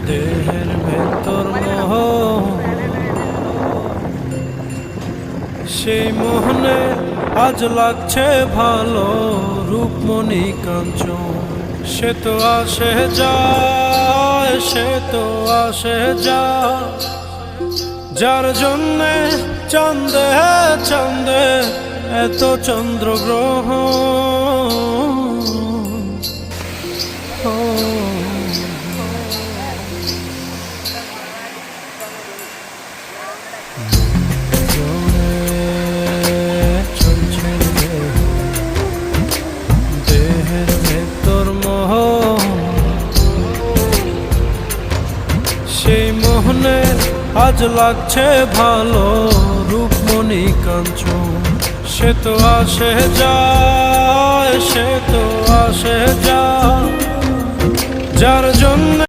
দেহের ভেতর মোহ, সেই মোহনে আজ লাগছে ভালো। রূপমণি কাঞ্চন সে তো আসে যায়, সে তো আসে যায়, যার জন্যে চাঁদে চাঁদে এত চন্দ্রগ্রহণ। চলছে দেহের ভেতর মোহ, সেই মোহনে আজ লাগছে ভালো। রূপমণি কাঞ্চন সে তো আসে যায়, সে তো আসে যায়, যার জন্য